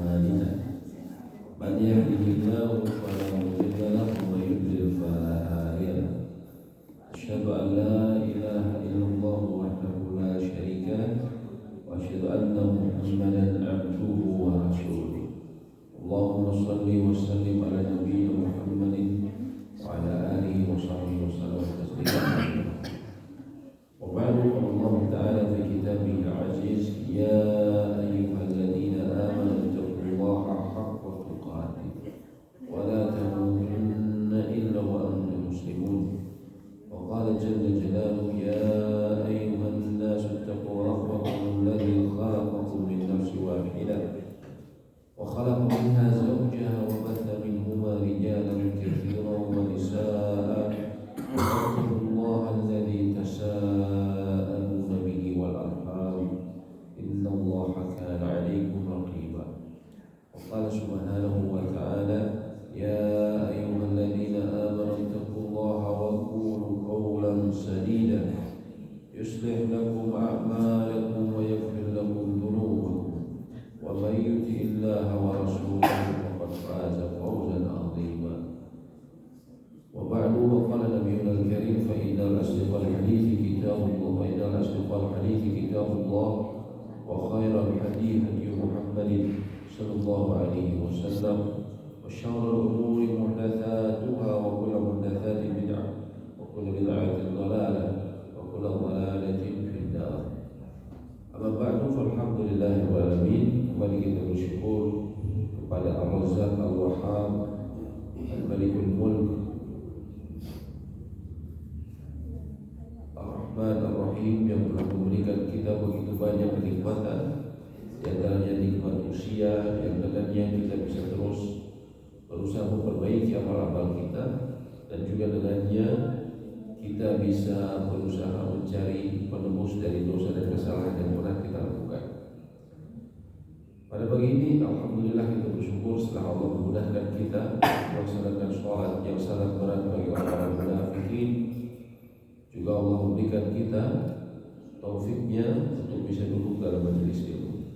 أعمالنا من يهده الله فلا مضل له ومن يضلل فلا هادي له أشهد أن لا إله إلا الله وحده لا شريك له وأشهد أن محمدا عبده ورسوله اللهم صل وسلم على نبينا محمد وعلى آله وصحبه وسلم تسليما وبعد قال الله تعالى في كتابه العزيز يا أيها الذين آمنوا اتقوا الله حق تقاته ولا تموتن إلا وأنتم مسلمون وقال جل جلاله يا أيها الناس اتقوا ربكم الذي خلقكم من نفس واحدة وخلق منها زوجها وبث منهما رجالا كثيرا ونساء واتقوا الله الذي تساءلون به والأرحام إن الله كان عليكم رقيبا وقال سبحانه وتعالى يا أيها الذين آمنوا اتقوا الله وقولوا قولا سديدا يصلح لكم أعمالكم ويغفر لكم ذنوبكم ومن يطع الله ورسوله فقد فاز فوزا عظيما وبعد وقال نبينا الكريم فإن الأصدق الحديث كتاب الله وخير الحديث هدي محمد صلى الله عليه وسلم وشر الأمور محدثاتها وكل محدثات بدعة وكل بدعة ضلالة وكل ضلالة في النار أما بعد فالحمد لله رب العالمين. Kembali kita bersyukur kepada Ar-Razzaq Al-Wahhab Al-Malikul Mulk Ar-Rahman Ar-Rahim yang telah memberikan kita begitu banyak kenikmatan, di antaranya nikmat usia yang dengannya kita bisa terus berusaha memperbaiki amal-amal kita, dan juga dengannya kita bisa berusaha mencari penembus dari dosa dan kesalahan yang pernah kita lakukan. Pada pagi ini alhamdulillah kita bersyukur setelah Allah memudahkan kita melaksanakan sholat yang sangat berat bagi orang-orang munafikin. Juga Allah memberikan kita taufiknya untuk bisa duduk dalam majelis ilmu.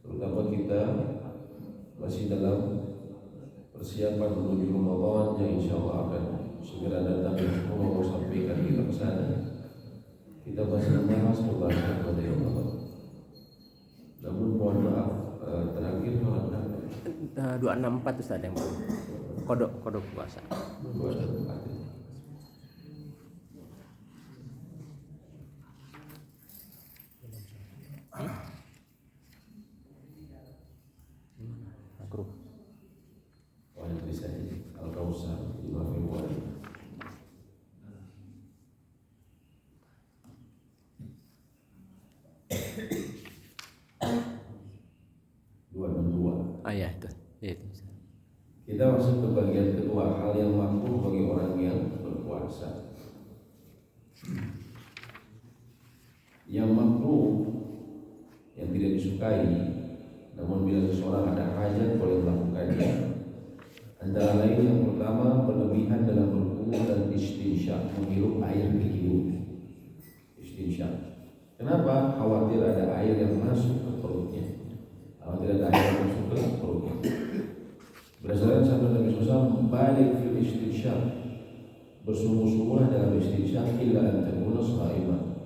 Terutama kita masih dalam persiapan menuju Ramadan yang insya Allah akan segera datang. Semoga Allah sampaikan kita ke sana. Kita masih membahas pembahasan pada Ramadan. Namun mohon maaf, terakhir malam 264 Ustaz yang kodok puasa. 264. Makruh. Oh, yang bisa ini Al-Kausar 5 Februari. Ya itu. Kita masuk ke bagian kedua, hal yang makruh bagi orang yang berpuasa. Yang makruh, yang tidak disukai, namun bila seseorang ada hajat boleh melakukannya. Antara lain yang pertama, berlebihan dalam berkumur dan istinsyak, menghirup air berhidup. Istinsyak. Kenapa? Khawatir ada air yang masuk ke perutnya. Khawatir ada air yang masuk ke perutnya. Berdasarkan sabda Nabi SAW, balik fil istinsyak, bersungguh-sungguh dalam istinsyak illa an takuna sha'iman,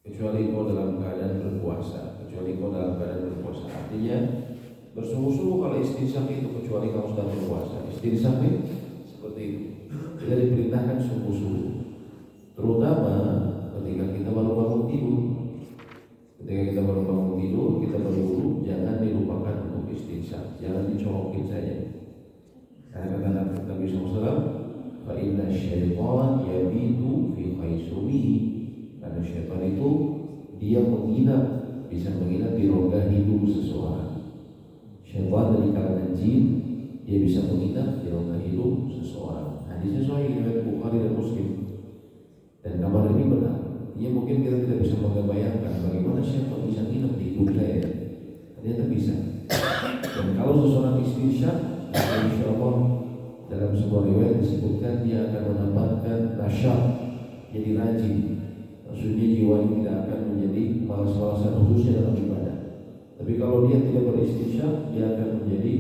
kecuali kau dalam keadaan berpuasa. Artinya bersungguh-sungguh kalau istinsyak itu kecuali kamu sedang berpuasa. Istinsyak seperti itu. Kita diperintahkan sungguh-sungguh, terutama ketika kita baru bangun tidur. Kita baru wudhu, jangan dilupakan untuk istinsyak, jangan dicolokin saja. Karena kata Nabi SAW, fa inna syaitan yabitu fi khaisumihi, karena syaitan itu dia bisa menginap di rongga hidung seseorang. Syaitan dari kalangan jin, dia bisa menginap di rongga hidung seseorang. Hadisnya sahih riwayat Bukhari dan Muslim. Dan kabar ini benar. Ya mungkin kita tidak bisa membayangkan bagaimana syaitan bisa nginep di hidung saya. Ternyata bisa. Dan kalau seseorang istinsyak, insya Allah dalam sebuah riwayat disebutkan dia akan mendapatkan nasyat, jadi rajin. Maksudnya jiwa tidak akan menjadi malas-malasan khususnya dalam ibadah. Tapi kalau kalau dia tidak beristinsya, dia akan menjadi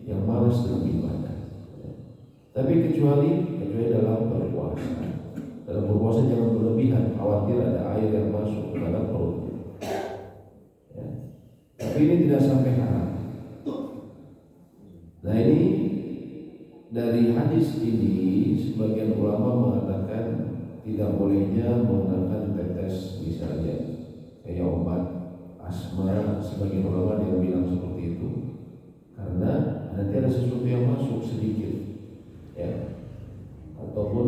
yang malas dalam ibadah. Tapi kecuali dalam berpuasa. Dalam berpuasa jangan berlebihan, khawatir ada air yang masuk ke dalam perut. Ya. Tapi ini tidak sampai haram. Nah ini dari hadis ini sebagian ulama mengatakan tidak bolehnya menggunakan tetes misalnya kayak obat asma. Sebagian ulama yang bilang seperti itu karena nanti ada sesuatu yang masuk sedikit, ya, ataupun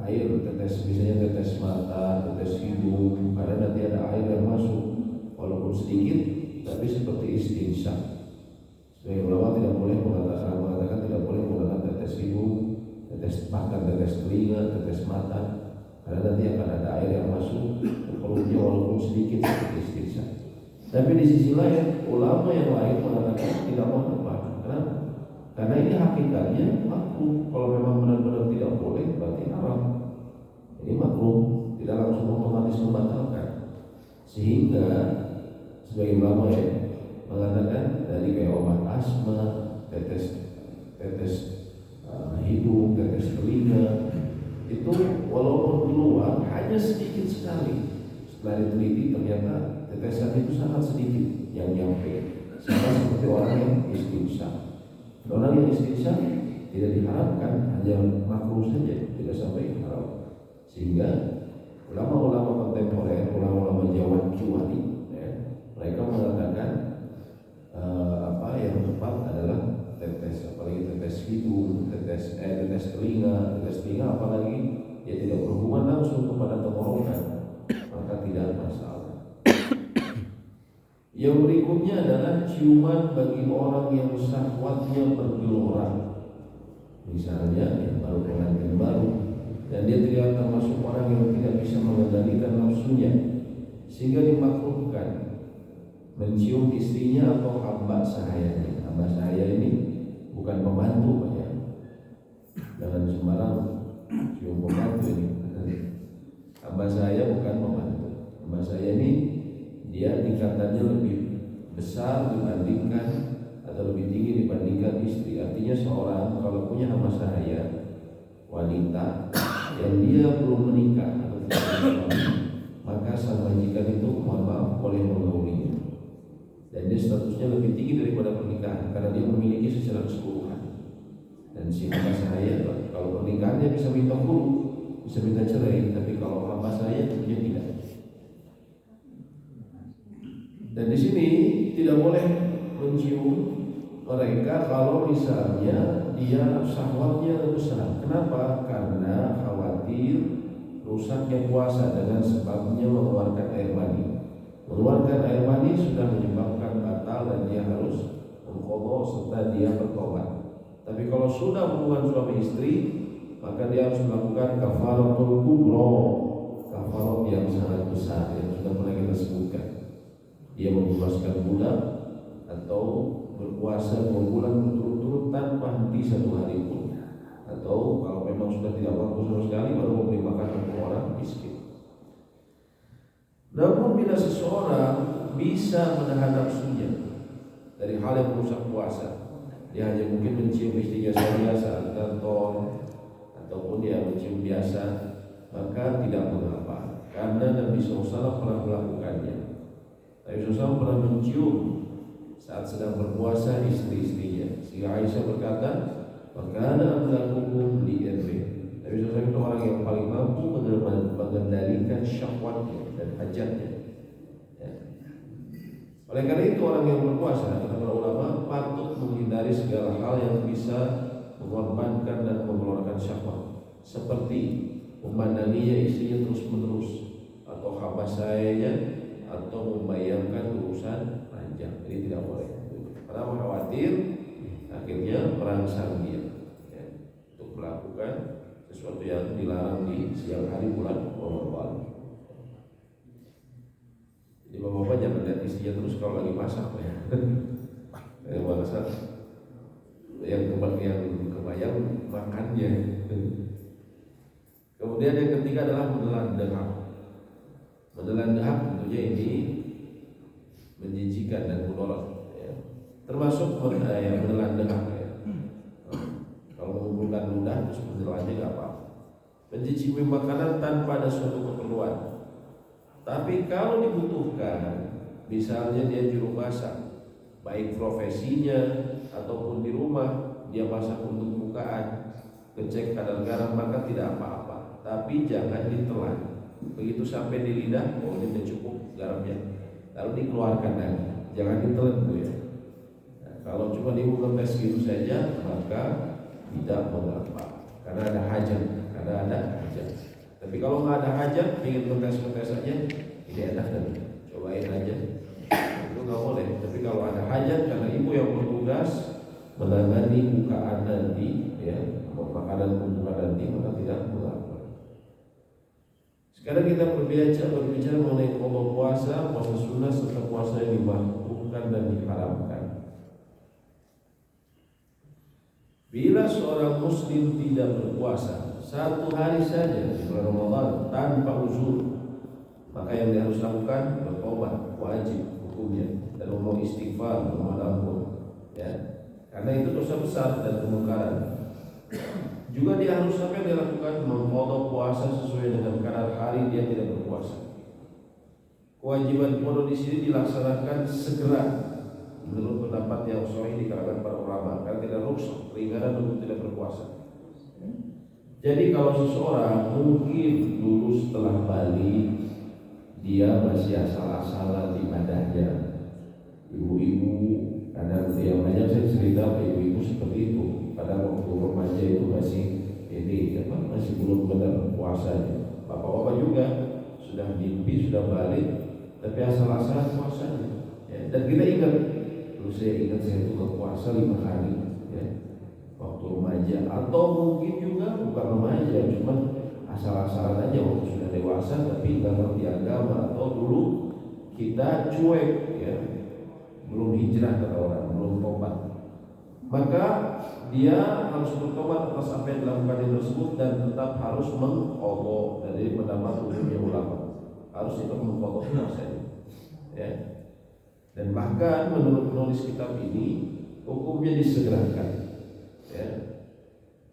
air tetes, misalnya tetes mata, tetes hidung, karena nanti ada air yang masuk walaupun sedikit, tapi seperti istinsya. Sebagian ulama tidak boleh mengatakan tidak boleh menggunakan tetes hidung, tetes bahkan tetes telinga, tetes mata, karena nanti akan ada air yang masuk ke perutnya walaupun sedikit seperti istinsya. Tapi di sisi lain, ulama yang lain mengatakan tidak mengapa. Kenapa? Karena ini hakikatnya makruh. Kalau memang benar-benar tidak boleh, berarti haram. Ini makruh, tidak langsung otomatis membatalkan. Sehingga sebagai ulama ya mengatakan dari kayak obat asma, tetes hidung, tetes telinga, itu walaupun keluar hanya sedikit sekali. Setelah diteliti ternyata tetesan itu sangat sedikit yang nyampe, sama seperti orang yang istinsya. Orang yang istinsya tidak diharapkan, hanya makruh saja, tidak sampai haram. Sehingga ulama-ulama kontemporer, ulama-ulama Jawa Kiwari, ya, mereka mengatakan yang tepat adalah tetes, apalagi tetes hidung, tetes telinga, apalagi ya tidak berhubungan langsung kepada tenggorokan, maka tidak masalah. Yang berikutnya adalah ciuman bagi orang yang syahwatnya bergelora. Misalnya yang baru pengantin baru dan dia tidak termasuk orang yang tidak bisa mengendalikan nafsunya, sehingga dimakruhkan mencium istrinya atau hamba sahayanya. Hamba sahaya ini bukan pembantu, ya. Jangan sembarang cium pembantu ini. Hamba sahaya bukan pembantu. Hamba sahaya ini dia tingkatannya lebih besar dibandingkan atau lebih tinggi dibandingkan istri. Artinya seorang kalau punya hamba sahaya wanita yang dia belum menikah atau tidak punya suami, maka sang majikan itu mohon maaf boleh menggaulinya. Dan dia statusnya lebih tinggi daripada pernikahan karena dia memiliki secara keseluruhan. Dan si hamba sahaya kalau pernikahannya bisa minta khulu, bisa minta cerai, tapi kalau hamba sahaya tentunya tidak. Dan di sini tidak boleh mencium mereka kalau misalnya dia syahwatnya besar. Kenapa? Karena khawatir rusaknya puasa dengan sebabnya mengeluarkan air mani. Mengeluarkan air mani sudah menyebabkan batal dan dia harus mengqadha serta dia bertobat. Tapi kalau sudah hubungan suami istri, maka dia harus melakukan kafaratul kubra, kafarat yang sangat besar yang sudah pernah kita sebutkan. Dia membebaskan budak atau berpuasa 2 bulan berturut-turut tanpa henti 1 hari pun, atau kalau memang sudah tidak mampu sama sekali baru memberi makan untuk orang miskin. Namun bila seseorang bisa menahan nafsunya dari hal yang merusak puasa, dia hanya mungkin mencium istrinya saja saat kantor ataupun dia mencium biasa, maka tidak mengapa karena Nabi SAW pernah melakukannya. Nabi SAW pernah mencium saat sedang berpuasa istri-istrinya. Sehingga Aisyah berkata, "Makana amlakukum li irri." Nabi SAW itu orang yang paling mampu mengendalikan syahwatnya dan hajatnya. Ya. Oleh karena itu orang yang berpuasa, kata para ulama, patut menghindari segala hal yang bisa mengorbankan dan mengeluarkan syahwat, seperti memandanginya istrinya terus-menerus, atau hamba sayanya, atau membayangkan urusan panjang. Ini tidak boleh. Karena khawatir akhirnya merangsang dia, ya, untuk melakukan sesuatu yang dilarang di siang hari bulan Ramadan. Jadi bapak-bapak jangan lihat istrinya terus kalau lagi masak, ya. Yang masak, yang kebayang makannya. Kemudian yang ketiga adalah menelan dahak. Menelan dahak tentunya ini menjijikan dan mudarat, ya. termasuk yang menelan dengar ya. Kalau mengumpulkan ludah terus menelannya nggak apa-apa. Mencicipi makanan tanpa ada suatu keperluan. Tapi kalau dibutuhkan, misalnya dia juru masak, baik profesinya ataupun di rumah dia masak untuk bukaan, ngecek kadar garam, maka tidak apa-apa. Tapi jangan ditelan. Begitu sampai di lidah, oh ini sudah cukup garamnya, lalu dikeluarkan lagi. Jangan ditelan Bu ya. Nah, kalau cuma ngetes gitu saja, maka tidak mengapa. Karena ada hajat. Tapi kalau nggak ada hajat, ingin ngetes aja, ini enak dan cobain aja, itu nggak boleh. Tapi kalau ada hajat, karena ibu yang bertugas menangani bukaan nanti, ya, makanan pembukaan nanti, maka tidak mengapa. Sekarang kita berbicara mengenai puasa sunnah serta puasa yang dimakruhkan dan diharamkan. Bila seorang muslim tidak berpuasa satu hari saja di bulan Ramadan tanpa uzur, maka yang dia harus lakukan bertobat, wajib hukumnya, dan mau istighfar, memohon ampun, ya, karena itu dosa besar dan kemungkaran. Juga dia harus sampai dia lakukan mengqadha puasa sesuai dengan kadar hari dia tidak berpuasa. Kewajiban qadha di sini dilaksanakan segera menurut pendapat yang sahih di kalangan para ulama, karena tidak rukhsah, keringanan untuk tidak berpuasa. Jadi kalau seseorang mungkin dulu setelah balik dia masih asal-asalan ibadahnya, ibu-ibu kadang yang banyak saya cerita ibu-ibu seperti itu, pada waktu remaja itu masih masih belum benar puasanya. Bapak-bapak juga sudah mimpi, sudah balik, tapi asal-asalan puasanya. Ya, dan kita ingat, saya ingat saya itu berpuasa 5 hari, ya, waktu remaja, atau mungkin juga bukan remaja, cuma asal-asalan aja waktu sudah dewasa tapi nggak ngerti agama, atau dulu kita cuek, ya, belum hijrah kata orang, belum tobat. Maka dia harus bertobat atas apa yang dilakukan tersebut dan tetap harus mengqadha. Dari pendapat umumnya ulama harus itu mengqadha puasanya, ya. Dan bahkan menurut penulis kitab ini hukumnya disegerakan, ya.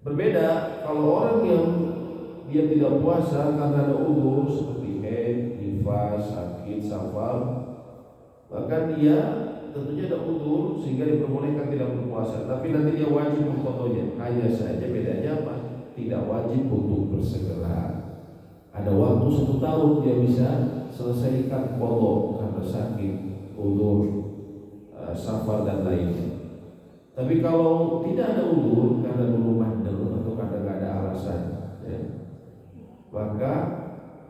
Berbeda kalau orang yang dia tidak puasa karena ada uzur seperti haid, nifas, sakit, safar, maka dia tentunya ada uzur sehingga diperbolehkan tidak berpuasa, tapi nanti dia wajib mengqadhanya. Hanya saja bedanya apa? Tidak wajib untuk bersegera. Ada waktu 1 tahun dia bisa selesaikan qadha karena sakit, uzur, safar dan lainnya. Tapi kalau tidak ada uzur karena dulu mandel atau karena nggak ada alasan, ya, maka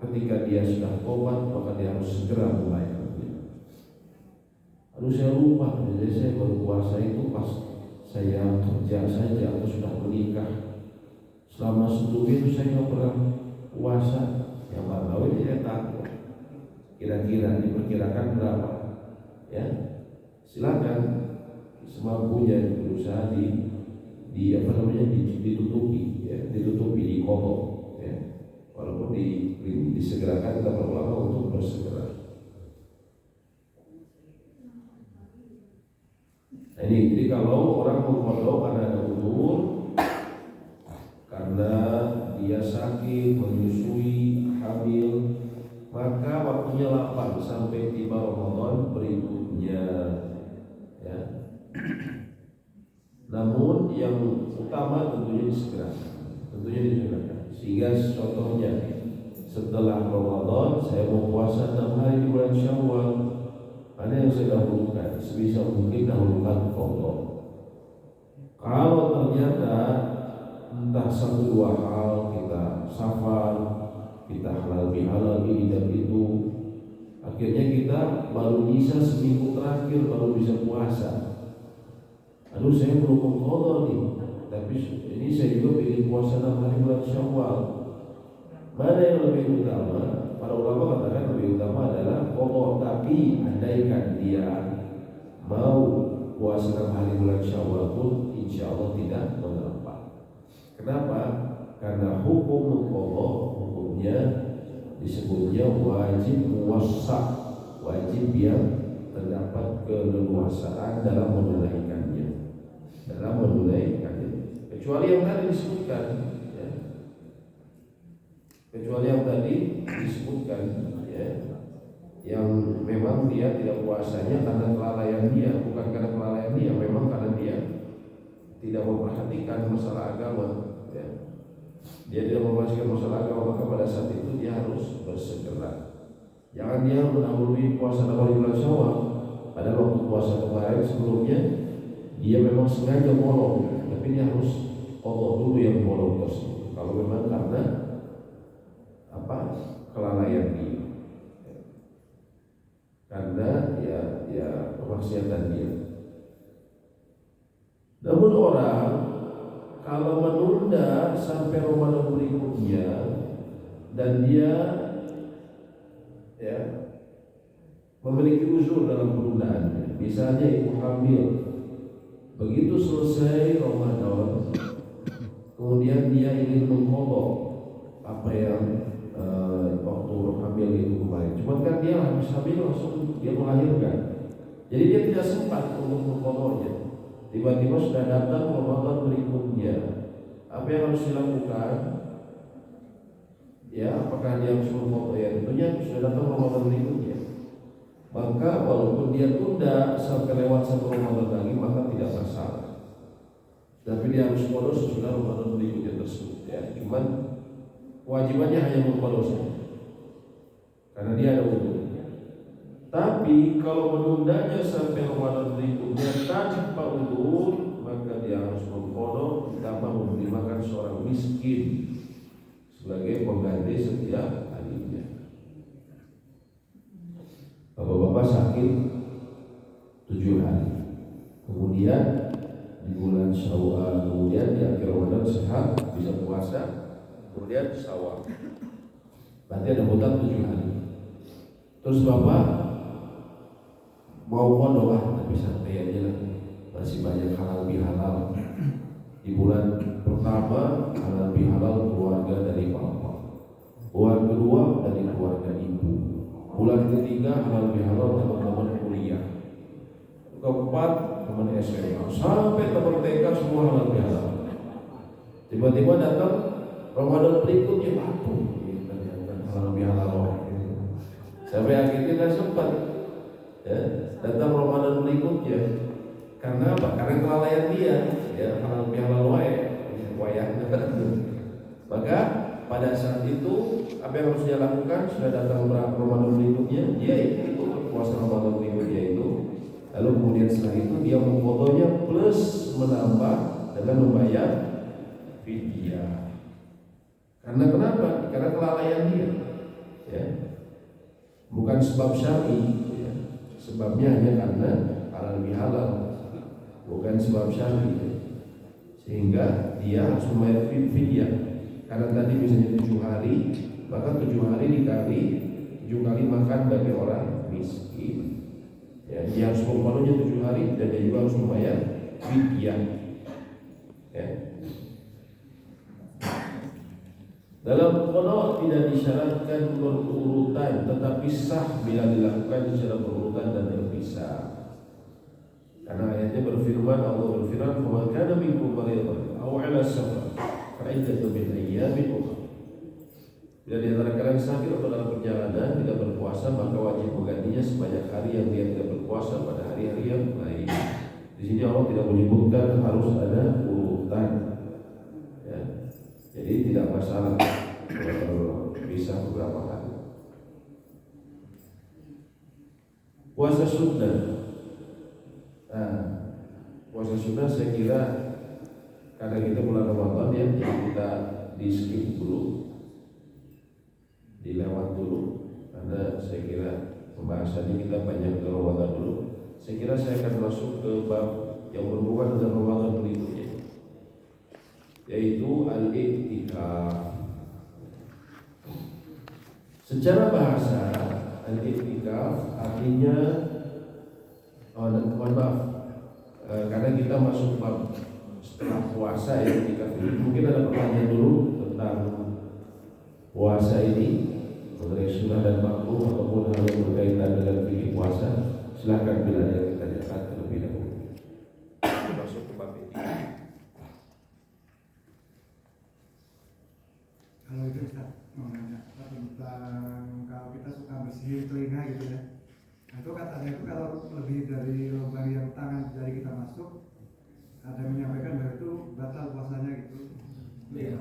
ketika dia sudah tobat maka dia harus segera membayar. Aduh saya lupa, jadi saya baru puasa itu pas saya kerja saja atau sudah menikah. Selama sebelum itu saya nggak pernah puasa. Yang baru dia tahu kira-kira diperkirakan berapa, ya. Silakan semampunya berusaha ditutupi, ya, di qadha, ya. Walaupun disegerakan kata ulama untuk bersegera. Nah, jadi kalau orang mengqadha karena ada uzur, karena dia sakit, menyusui, hamil, maka waktunya lapang sampai tiba Ramadan berikutnya, ya. Namun yang utama tentunya disegerakan. Sehingga contohnya setelah Ramadan saya mau puasa 6 hari di bulan Syawal, ada yang saya dahulukan, sebisa mungkin dahulukan qadha. Kalau ternyata entah 1-2 hal, kita safar, kita halal bihalal ini dan itu, akhirnya kita baru bisa seminggu terakhir baru bisa puasa. Aduh saya belum mengqadha nih, tapi ini saya juga ingin puasa 6 hari bulan Syawal. Mana yang lebih utama? Para ulama katakan lebih utama adalah qadha, tapi andaikan dia mau puasa 6 hari bulan Syawal pun insya Allah tidak mengapa. Kenapa? Karena hukum qadha, hukumnya disebutnya wajib muwassa, wajib yang terdapat keleluasaan dalam menunaikannya, kecuali yang tadi disebutkan, ya. Kecuali yang tadi disebutkan, ya, yang memang dia tidak puasanya karena kelalaian dia, bukan karena kelalaian dia, memang karena dia tidak memperhatikan masalah agama, ya. Dia tidak memperhatikan masalah agama, maka pada saat itu dia harus bersegera. Jangan dia mendahului puasa awal bulan Syawal. Pada waktu puasa kemarin sebelumnya dia memang sengaja bolong, tapi dia harus qadha dulu yang bolong tersebut. Kalau memang karena kelalaian dia, karena ya kemaksiatan dia. Namun orang kalau menunda sampai Ramadan berikutnya dan dia memiliki uzur dalam penundaannya, misalnya ibu hamil, begitu selesai Ramadan kemudian dia ingin mengqadha apa yang waktu hamil itu kemarin, cuman kan dia habis hamil langsung dia melahirkan, jadi dia tidak sempat untuk mengqadhanya. Tiba-tiba sudah datang Ramadan berikutnya, apa yang harus dilakukan? Ya, apakah dia harus mengqadha? Ya, tentunya sudah datang Ramadan berikutnya. Maka walaupun dia tunda sampai lewat satu Ramadan lagi, maka tidak masalah. Tapi dia harus qadha sesudah Ramadan berikutnya tersebut, ya. Cuman kewajibannya hanya mengqadha saja, karena dia ada uzur. Tapi kalau menundanya sampai Ramadan berikutnya tanpa uzur, maka dia harus mengqadha, ditambah memberi makan seorang miskin sebagai pengganti setiap harinya. Bapak-bapak sakit 7 hari, kemudian di bulan Syawal, kemudian di akhir Ramadan sehat, bisa puasa, kemudian Syawal, berarti ada hutang 7 hari. Terus bapak mau qadha, tapi santai aja lah, masih banyak halal bihalal. Di bulan pertama halal bihalal keluarga dari bapak, bulan kedua dari keluarga ibu, bulan ketiga halal bihalal teman-teman kuliah, keempat teman SMA, sampai teman TK semua halal bihalal. Tiba-tiba datang Ramadan berikutnya, ternyata halal bihalal. Sampai akhirnya tidak sempat, ya, datang Ramadan berikutnya. Karena apa? Karena kelalaian dia, ya, halal bihalal wayahnya. Maka pada saat itu apa yang harus dia lakukan? Sudah datang Ramadan berikutnya, dia ikut puasa Ramadan berikutnya itu. Lalu kemudian setelah itu dia mengqadhanya plus menambah dengan membayar fidyah. Karena kenapa? Karena kelalaian dia, ya. Bukan sebab syar'i, ya. Sebabnya hanya karena halal bihalal, bukan sebab syar'i, ya. Sehingga dia harus membayar fidyah. Karena tadi misalnya 7 hari, maka 7 hari dikali 7 kali makan bagi orang miskin, ya, dia harus mengqadhanya 7 hari dan dia juga harus membayar fidyah, ya. Dalam qadha tidak disyaratkan berurutan, tetapi sah bila dilakukan secara berurutan dan terpisah. Karena ayatnya berfirman, Allah berfirman, "Wa kana minkum maridan aw 'ala safar fa iddatu min ayyamin ukhra." Bila di antara kalian sakit atau dalam perjalanan tidak berpuasa, maka wajib menggantinya sebanyak hari yang dia tidak berpuasa pada hari-hari yang lain. Di sini Allah tidak menyebutkan harus ada urutan, ya. Jadi tidak masalah kalau bisa beberapa hari. Puasa sunnah. Nah, puasa sunnah saya kira karena kita bulan Ramadan, ya, jadi kita di skip dulu, dilewat dulu, karena saya kira pembahasannya kita banyak ke Ramadan dulu. Saya kira saya akan masuk ke bab yang berhubungan dengan Ramadan berikutnya, yaitu al-i'tikaf. Secara bahasa al-i'tikaf artinya karena kita masuk bab setelah puasa, ya, i'tikaf ini mungkin ada pertanyaan dulu tentang puasa ini, mengenai sunnah dan makruh ataupun hal yang berkaitan dengan fikih puasa. Silakan bila ada Ustaz mau nanya tentang kalau kita suka bersihin telinga gitu ya. Nah, itu katanya itu kalau lebih dari lubang yang tangan jari kita masuk, ada yang menyampaikan bahwa itu batal puasanya gitu. Iya.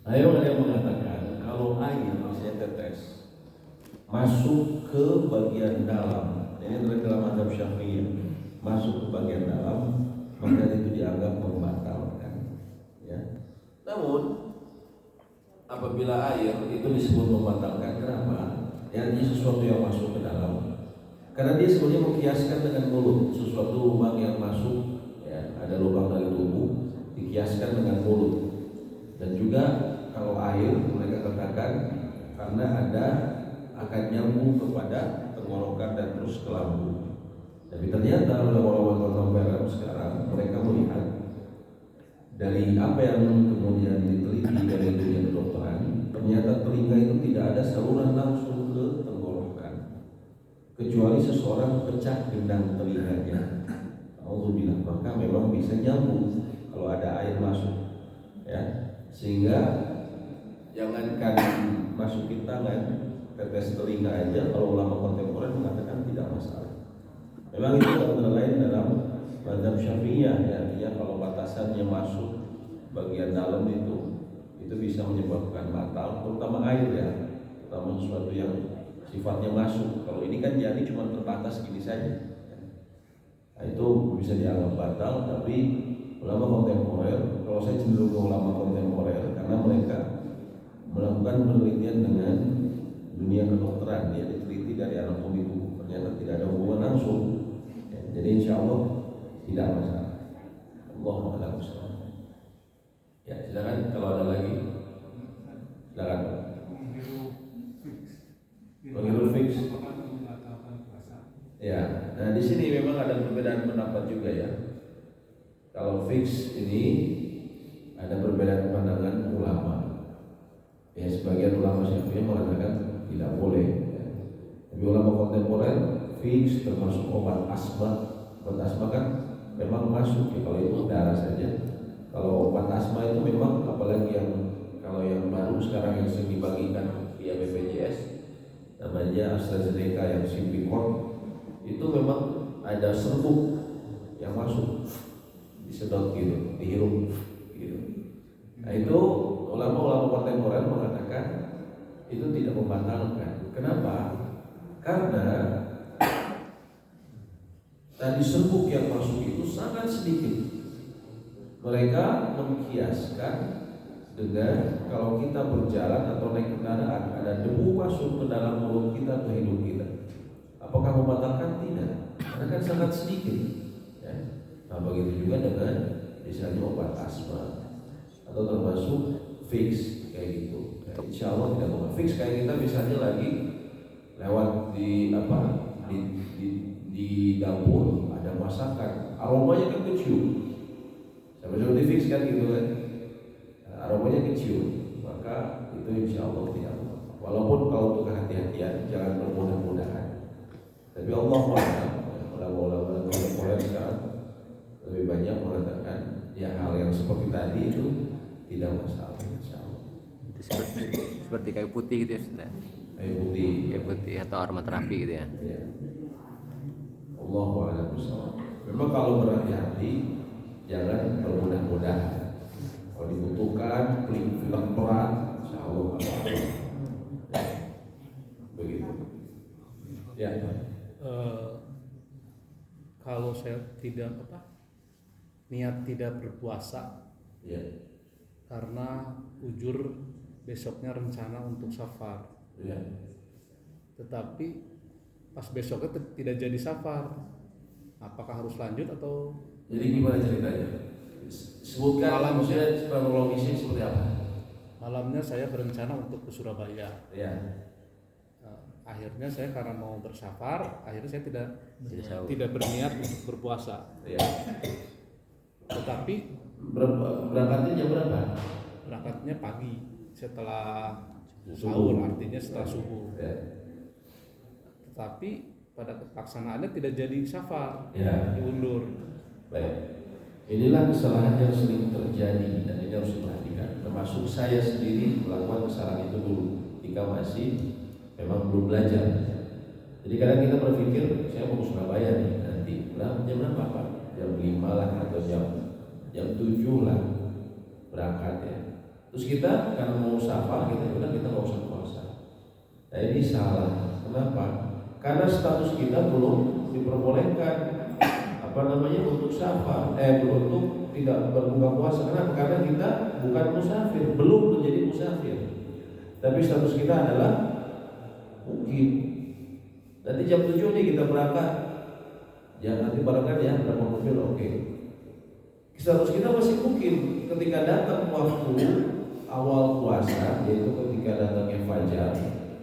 Ayo ada yang mengatakan kalau air misalnya tetes masuk ke bagian dalam, ini dalam mazhab Syafi'iyah, masuk ke bagian dalam, maka itu dianggap membatalkan. Ya. Namun apabila air itu disebut membatalkan, kenapa? Ya, ini sesuatu yang masuk ke dalam. Karena dia sebenarnya mengkiaskan dengan mulut, sesuatu lubang yang masuk, ya, ada lubang dari tubuh dikiaskan dengan mulut. Dan juga kalau air mereka katakan karena ada akan nyambung kepada tenggorokan dan terus ke lambung. Tapi ternyata ulama-ulama kontemporer sekarang mereka melihat dari apa yang kemudian diteliti dari dunia kedokteran, ternyata telinga itu tidak ada saluran langsung ke tenggorokan, kecuali seseorang pecah gendang telinganya. Alhamdulillah, maka memang bisa nyambung kalau ada air masuk, ya. Sehingga jangankan masukin tangan, tetes telinga aja kalau ulama kontemporer mengatakan tidak masalah. Memang itu antara lain dalam mazhab Syafi'iyah, ya, artinya kalau batasannya masuk bagian dalam itu bisa menyebabkan batal, terutama air, ya, terutama sesuatu yang sifatnya masuk. Kalau ini kan jadi cuma terbatas gini saja, nah, itu bisa dianggap batal. Tapi ulama kontemporer, kalau saya cenderung ke ulama kontemporer karena mereka melakukan penelitian dengan dunia kedokteran, dia diteliti dari anatomi tubuh, ternyata tidak ada hubungan langsung, ya, jadi insya Allah tidak masalah. Allahu a'lam bishawab. Ya, silakan kalau ada lagi. Silakan. Menghirup fix. Ya, nah di sini memang ada perbedaan pendapat juga, ya. Kalau fix ini ada perbedaan pandangan ulama. Ya, sebagian ulama Syafi'i mengatakan tidak boleh, ya. Tapi ulama kontemporer fix termasuk obat asma. Obat asma kan memang masuk, ya, kalau itu darah saja. Kalau obat asma itu memang, apalagi yang kalau yang baru sekarang yang sering dibagikan via BPJS, namanya AstraZeneca yang Symbicort, itu memang ada serbuk yang masuk, disedot gitu, dihirup gitu. Nah, itu ulama-ulama kontemporer mengatakan itu tidak membatalkan. Kenapa? Karena tadi serbuk yang masuk itu sangat sedikit. Mereka mengkiaskan dengan kalau kita berjalan atau naik kendaraan ada debu masuk ke dalam mulut kita atau hidung kita, apakah membatalkan? Tidak, karena kan sangat sedikit, ya. Nah, begitu juga dengan misalnya obat asma atau termasuk fix kayak gitu, ya, insya Allah tidak mau fix kayak kita misalnya lagi lewat di di dapur ada masakan, aromanya kan kecium. Sama seperti fix kan gitu kan, aromanya kecium, maka itu insya Allah tidak apa. Walaupun kalau untuk kehati-hatian jangan bermudah-mudahan. Tapi Allah ulama-ulama kontemporer sekarang lebih banyak mengatakan ya hal yang seperti tadi itu tidak masalah, insya Allah. Seperti kayu putih gitu ya, Ustaz. Kayu putih atau aromaterapi gitu ya. Ya. Allahu a'lam bishawab. Memang kalau berhati-hati jangan bermudah-mudahan. Kalau dibutuhkan film peran, insya Allah begitu. Ya. Kalau saya tidak niat tidak berpuasa, Ya. karena ujur besoknya rencana untuk safar, Ya. tetapi pas besoknya tidak jadi safar, apakah harus lanjut atau? Jadi gimana ceritanya? Sebutkan maksudnya kronologisnya seperti apa? Malamnya saya berencana untuk ke Surabaya. Ya. Akhirnya saya karena mau bersafar, akhirnya saya sahur. tidak berniat untuk berpuasa. Ya. Tetapi Berangkatnya jam berapa? berangkatnya pagi setelah sahur, artinya setelah subuh. Ya. Tetapi pada pelaksanaannya tidak jadi safar, Ya. diundur. Baik. Inilah kesalahan yang sering terjadi dan ini harus diperhatikan. Termasuk saya sendiri melakukan kesalahan itu dulu ketika masih memang belum belajar. Jadi kadang kita berpikir saya mau ke Surabaya nih nanti jam berapa Pak? Jam 5 lah atau jam 7 lah berangkat ya. Terus kita karena mau safar kita nggak usah puasa. Nah ini salah. Kenapa? Karena status kita belum diperbolehkan untuk safar, untuk tidak berbuka puasa. Karena kita bukan musafir, belum menjadi musafir. Tapi status kita adalah mukim. Nanti jam 7 nih kita berangkat. Ya nanti barangkali ya berapa mobil oke. Status kita masih mukim. Ketika datang waktu awal puasa, yaitu ketika datangnya fajar,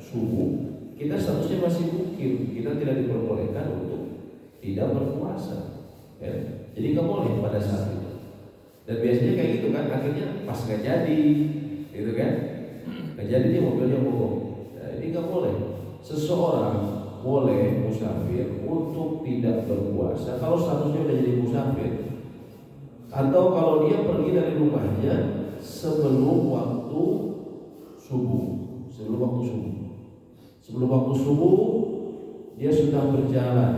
subuh, kita statusnya masih mukim. Kita tidak diperbolehkan untuk tidak berpuasa. Ya. Jadi nggak boleh pada saat itu. Dan biasanya kayak gitu kan, akhirnya pas nggak jadi, gitu kan? Nggak jadi dia mobilnya mogok. Nah, ini nggak boleh. Seseorang boleh musafir untuk tidak berpuasa kalau statusnya udah jadi musafir, atau kalau dia pergi dari rumahnya sebelum waktu subuh. Sebelum waktu subuh dia sudah berjalan,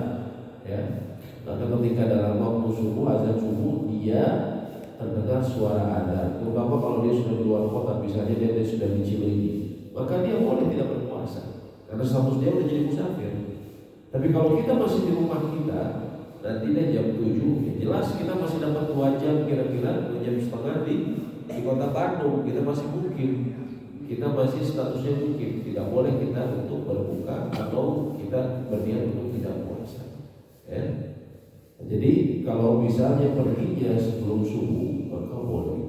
ya. Maka ketika dalam waktu subuh, azan subuh, dia terdengar suara adzan. Terutama kalau dia sudah di luar kota, misalnya dia sudah di Cileunyi, maka dia boleh tidak berpuasa karena status dia sudah jadi musafir. Tapi kalau kita masih di rumah kita, nanti dia jam 7, ya jelas kita masih dapat 2 jam kira-kira 2 jam setengah di kota Bandung. Kita masih mukim, kita masih statusnya mukim. Tidak boleh kita untuk berbuka atau kita berniat untuk tidak puasa. Ya. Jadi kalau misalnya perginya sebelum subuh maka boleh.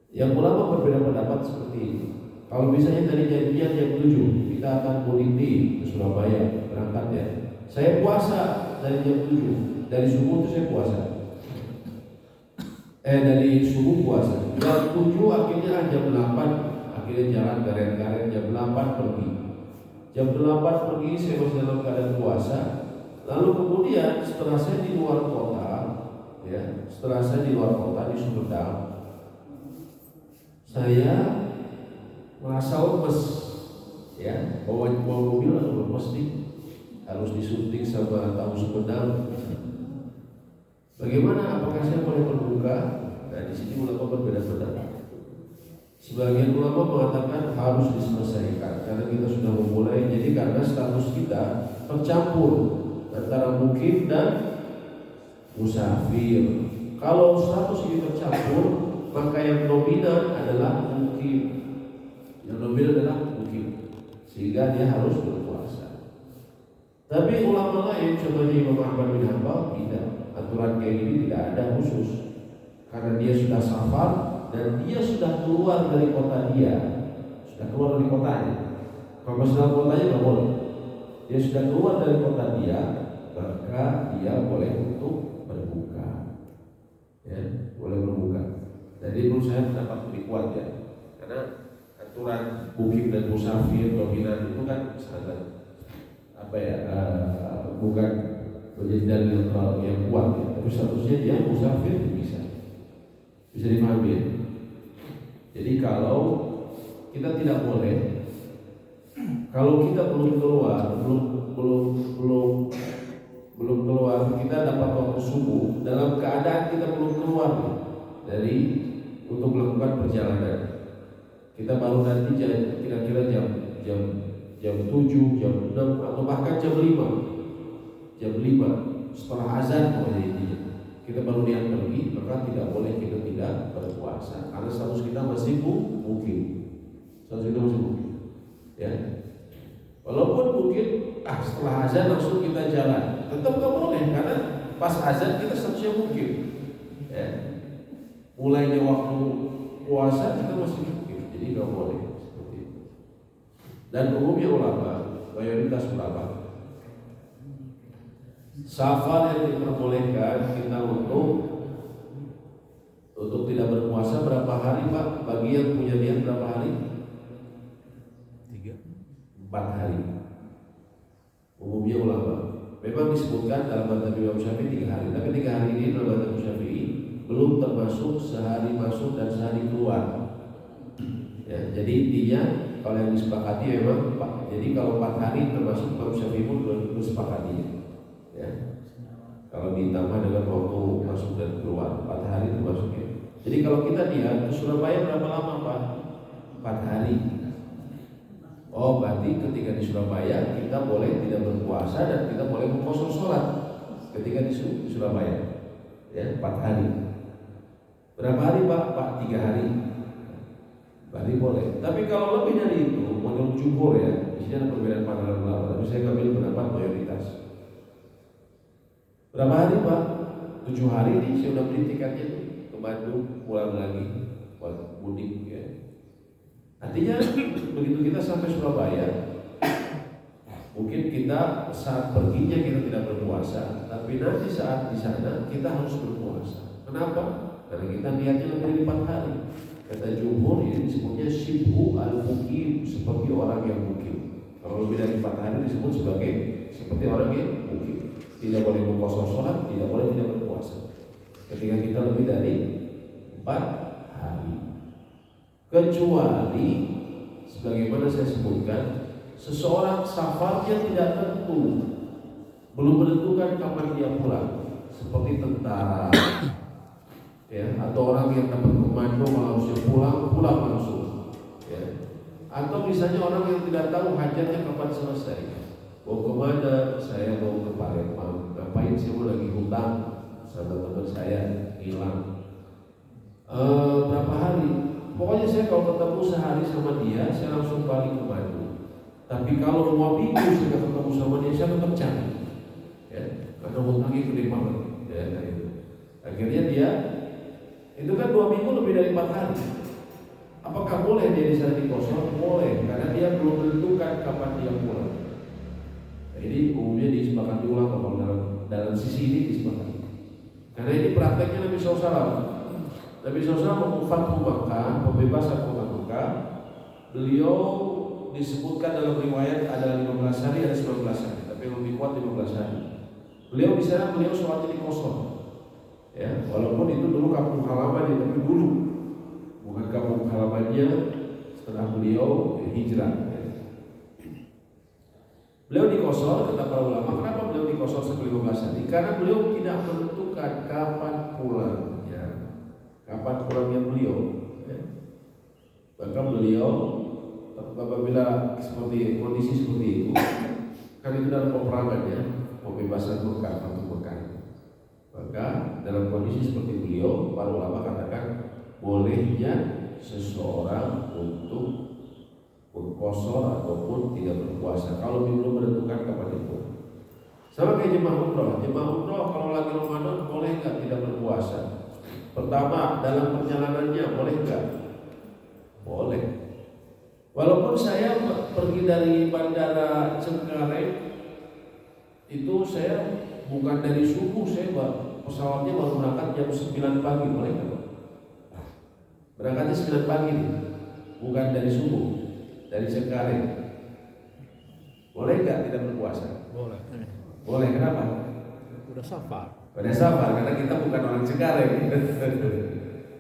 Yang ulama berbeda pendapat seperti ini. Kalau misalnya tadi janjian jam 7 kita akan mudik ke Surabaya berangkat ya. Saya puasa dari jam 7, dari subuh itu saya puasa. Dari subuh puasa. Jam 7 akhirnya jam 8 akhirnya jalan garen-garen, jam 8 pergi. Jam 8 pergi saya masih dalam keadaan puasa. Lalu kemudian setelah saya di luar kota, ya, di Sumedang, saya merasa lemes, ya, bawa mobil atau lemes nih, harus disuntik sama tahu Sumedang. Bagaimana? Apakah saya boleh berbuka? Nah di sini ulama berbeda pendapat. Sebagian ulama mengatakan harus diselesaikan karena kita sudah memulai. Jadi karena status kita tercampur antara mukim dan musafir. Kalau status ini tercampur, maka yang dominan adalah mukim. Sehingga dia harus berpuasa. Tapi ulama lain, contohnya Imam Ahmad bin Hanbal, tidak. Aturan kayak gini tidak ada khusus. Karena dia sudah safar dan dia sudah keluar dari kota dia. Sudah keluar dari kotanya. Kalau masih dalam kotanya nggak boleh. Dia sudah keluar dari kota dia, maka dia boleh untuk berbuka. Ya, boleh berbuka. Jadi menurut saya pendapat lebih kuat ya, karena aturan mukim dan musafir dominan itu kan sangat bukan menjadi dalil yang kuat ya. Tapi statusnya dia musafir bisa dipahami ya. Jadi kalau kita tidak boleh, kalau kita belum keluar, belum keluar, kita dapat waktu subuh dalam keadaan kita belum keluar dari untuk melakukan perjalanan. Kita baru nanti kira-kira jam 7, jam 6 atau bahkan jam 5 setelah azan pokoknya intinya. Kita baru niat pergi, maka tidak boleh kita tidak berpuasa karena status kita masih mukim. Status kita masih mukim. Ya. Walaupun mungkin setelah azan langsung kita jalan, tetap nggak boleh karena pas azan kita statusnya mukim. Ya. Mulainya waktu puasa kita masih mukim, jadi nggak boleh seperti itu. Dan umumnya ulama, mayoritas ulama, safar yang diperbolehkan kita untuk tidak berpuasa berapa hari Pak? Bagi yang punya niat berapa hari? 4 hari. Umumnya ulama Memang disebutkan dalam mazhab Imam Syafi'i 3 hari, tapi 3 hari ini dalam mazhab Syafi'i belum termasuk sehari masuk dan sehari keluar. Ya, jadi intinya kalau yang disepakati memang jadi kalau 4 hari termasuk Imam Syafi'i pun belum sepakati. Ya. Kalau ditambah dengan waktu masuk dan keluar 4 hari termasuknya. Jadi kalau kita lihat ke Surabaya berapa lama Pak? 4 hari. Oh berarti ketika di Surabaya kita boleh tidak berpuasa dan kita boleh mengkosor sholat ketika di Surabaya. Ya 4 hari. Berapa hari Pak? 3 hari. Berarti boleh. Tapi kalau lebih dari itu, menurut jumhur ya, di sini ada perbedaan pandangan ulama. Tapi saya ambil pendapat mayoritas. Berapa hari Pak? 7 hari nih saya udah beli tiketnya tuh ke Bandung, pulang lagi buat mudik ya. Artinya begitu kita sampai Surabaya, mungkin kita saat perginya kita tidak berpuasa, tapi nanti saat di sana kita harus berpuasa. Kenapa? Karena kita niatnya lebih dari 4 hari. Kata jumhur ini disebutnya syibhu al-mukim, seperti orang yang mukim. Kalau lebih dari 4 hari disebut seperti orang yang mukim. Tidak boleh berpuasa sholat, tidak boleh tidak berpuasa. Ketika kita lebih dari 4 hari. Kecuali sebagaimana saya sebutkan, seseorang safarnya tidak tentu, belum menentukan kapan dia pulang, seperti tentara, ya, atau orang yang dapat komando harusnya pulang langsung, ya. Atau misalnya orang yang tidak tahu hajatnya kapan selesai, mau kemana? Saya mau ke Palembang, ngapain sih? Mau lagi hutang sama teman saya hilang. Berapa hari? Pokoknya saya kalau ketemu sehari sama dia, saya langsung balik ke Bandung. Tapi kalau 2 minggu saya ketemu sama dia, saya tetap cari, ya, karena hutangnya gede banget, ya, gitu. Akhirnya dia itu kan 2 minggu lebih dari 4 hari. Apakah boleh dia di sana dikosor? Boleh, karena dia belum menentukan kapan dia pulang. Nah, ini umumnya disepakati ulama kalau dalam sisi ini disepakati. Karena ini prakteknya Nabi SAW. Nabi SAW mengufat Makkah, pembebasan kota Makkah. Beliau disebutkan dalam riwayat ada 15 hari, ada 19 hari, tapi yang lebih kuat 15 hari. Beliau di sana sholatnya di kosor. Ya, walaupun itu dulu kampung halaman, tapi dulu bukan kampung halamannya setelah beliau hijrah. Ya. Beliau dikosor, kata para ulama. Kenapa beliau dikosor sampai 15 hari? Karena beliau tidak menentukan kapan pulangnya, kapan pulangnya beliau. Ya. Maka beliau apabila seperti kondisi seperti itu, kan itu dalam peperangannya, pembebasan Mekah atau Mekah. Maka dalam kondisi seperti beliau, para ulama katakan bolehnya seseorang untuk berkosor ataupun tidak berpuasa kalau belum menentukan kapan itu. Sama kayak jemaah umroh kalau lagi Ramadan boleh nggak tidak berpuasa? Pertama, dalam perjalanannya boleh nggak? Boleh. Walaupun saya pergi dari bandara Cengkareng itu saya bukan dari subuh, saya pesawatnya baru berangkat jam 9 pagi, boleh nggak? Berangkatnya 9 pagi nih, bukan dari subuh, dari Cengkareng. Boleh nggak tidak berpuasa? Boleh. Boleh, kenapa? Udah safar. Udah safar, karena kita bukan orang Cengkareng.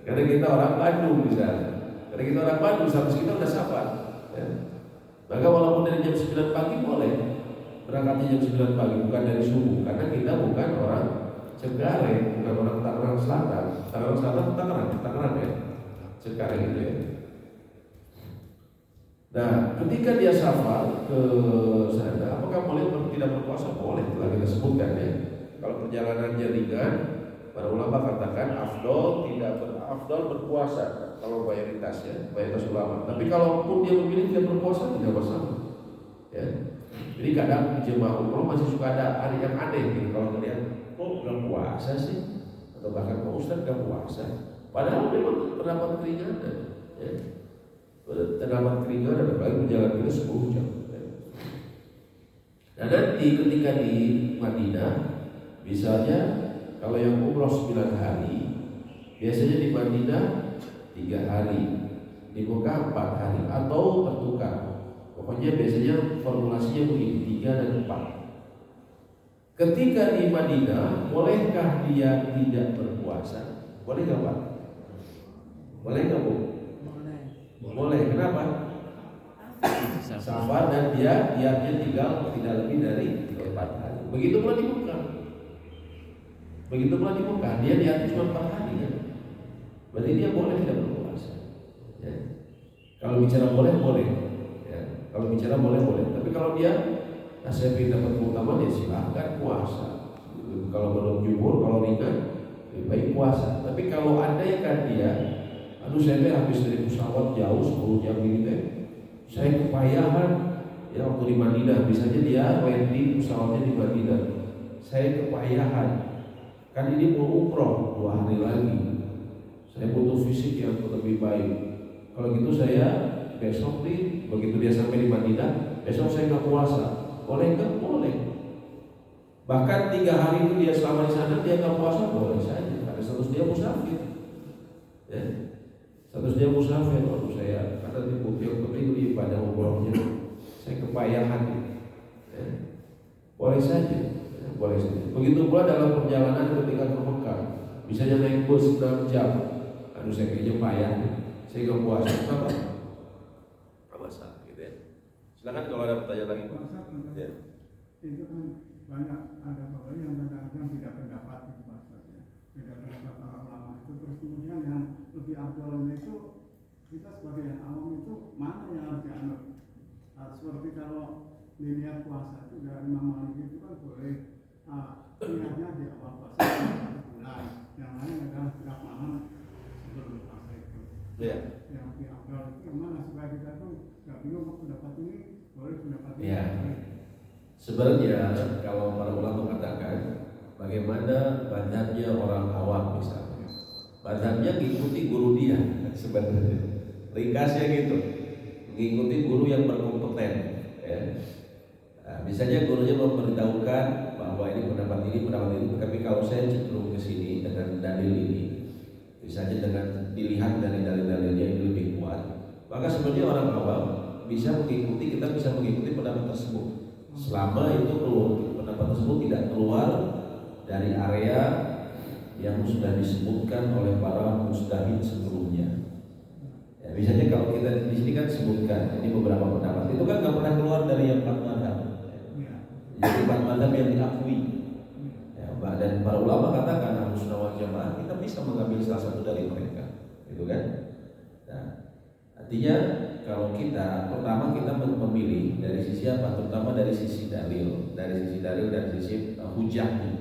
Karena kita orang Bandung misalnya. Karena kita orang Bandung, status kita udah safar. Ya. Maka walaupun dari jam 9 pagi boleh. Berangkatnya jam 9 pagi, bukan dari subuh. Karena kita bukan orang Cengkareng, bukan orang Tangerang Selatan. Tangerang Selatan, Tangerang ya. Cengkareng itu ya. Nah, ketika dia safar ke sana, apakah boleh tidak berpuasa? Boleh, telah kita sebutkan ya. Kalau perjalanannya ringan, para ulama katakan afdol berpuasa kalau mayoritas ulama. Tapi kalaupun dia memilih tidak berpuasa tidak masalah. Ya. Jadi kadang jemaah umroh masih suka ada hari yang aneh gitu. Kalau melihat kok nggak puasa sih, atau bahkan Pak Ustadz nggak puasa. Padahal memang terdapat keringanan. Ya. Terdapat keringanan, apalagi perjalanan kita 10 jam. Ya. Nah nanti ketika di Madinah, misalnya kalau yang umroh 9 hari, biasanya di Madinah 3 hari, di Mekah 4 hari, atau tertukar. Pokoknya biasanya formulasinya begini, 3 dan 4. Ketika di Madinah, bolehkah dia tidak berpuasa? Boleh nggak Pak? Boleh nggak Bu? Boleh. Kenapa? Safar dan dia tinggal tidak lebih dari 4 hari. Begitu pula di Mekah. Begitu pula di Mekah, dia diatur cuma 4 hari ya. Berarti dia boleh tidak berpuasa. Ya. Kalau bicara boleh, boleh. Ya. Kalau bicara boleh, boleh. Tapi kalau dia saya ingin dapat keutamaan, ya silahkan puasa. Kalau belum jumhur, kalau ringan, lebih baik puasa. Tapi kalau andaikan dia, aduh saya habis dari pesawat jauh 10 jam ini teh, saya kepayahan. Ya waktu di Madinah, misalnya dia landing pesawatnya di Madinah, saya kepayahan. Kan ini mau umroh 2 hari lagi. Saya butuh fisik yang lebih baik. Kalau gitu saya besok nih, begitu dia sampai di Madinah, besok saya nggak puasa. Boleh nggak? Boleh. Bahkan 3 hari itu dia selama di sana dia nggak puasa, boleh saja. Karena status dia musafir. Ya. Status dia musafir. Waktu saya kata di Bukit penting di pada umrohnya, saya kepayahan. Ya. Boleh saja. Ya, boleh saja. Begitu pula dalam perjalanan ketika ke Mekah, misalnya naik bus 6 jam. Aduh saya kayaknya payah. Saya nggak puasa. Kenapa? Puasa, gitu ya. Silakan kalau ada pertanyaan lagi Pak. Ya. Itu kan banyak ada bapak yang kadang-kadang beda pendapat itu Pak. Beda pendapat para ulama itu, terus kemudian yang lebih aktualnya itu kita sebagai yang awam itu mana yang harus dianut? Seperti kalau dilihat puasa itu dari Imam Malik itu kan boleh lihatnya di awal puasa 1 bulan, yang lain adalah setiap malam sebelum puasa itu. Ya. Yang lebih aktual itu gimana supaya kita tuh nggak bingung pendapat ini boleh, pendapat ini Ya. boleh. Sebenarnya kalau para ulama mengatakan bagaimana mazhabnya orang awam misalnya, mazhabnya mengikuti guru dia sebenarnya, ringkasnya gitu, mengikuti guru yang berkompeten. Ya. Nah, misalnya gurunya memberitahukan bahwa ini pendapat ini, tapi kalau saya cenderung ke sini dengan dalil ini, misalnya dengan dilihat dari dalil-dalilnya ini lebih kuat, maka sebenarnya orang awam bisa mengikuti, kita bisa mengikuti pendapat tersebut. Selama itu pendapat tersebut tidak keluar dari area yang sudah disebutkan oleh para mujtahid sebelumnya. Ya, misalnya kalau kita di sini kan sebutkan ini beberapa pendapat, itu kan nggak pernah keluar dari yang 4 mazhab. Jadi 4 mazhab yang diakui. Ya, dan para ulama katakan Ahlussunnah wal Jamaah kita bisa mengambil salah satu dari mereka, gitu kan? Nah, artinya kalau kita pertama kita memilih dari sisi apa? Terutama dari sisi dalil, dan sisi hujahnya,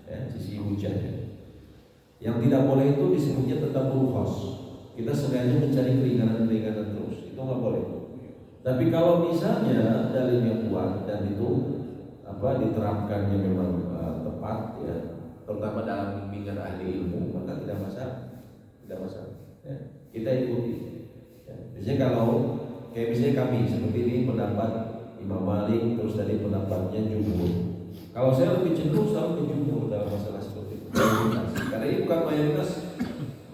ya, sisi hujahnya. Yang tidak boleh itu disebutnya tetap rukhas. Kita sengaja mencari keringanan terus, itu nggak boleh. Tapi kalau misalnya dalilnya kuat dan itu diterapkannya memang tepat, ya, terutama dalam bimbingan ahli ilmu, maka tidak masalah, Ya. Kita ikuti. Ya. Biasanya kalau kayak misalnya kami seperti ini pendapat Imam Malik, terus tadi pendapatnya jumhur. Kalau saya lebih cenderung selalu ke jumhur dalam masalah seperti itu. Karena ini bukan mayoritas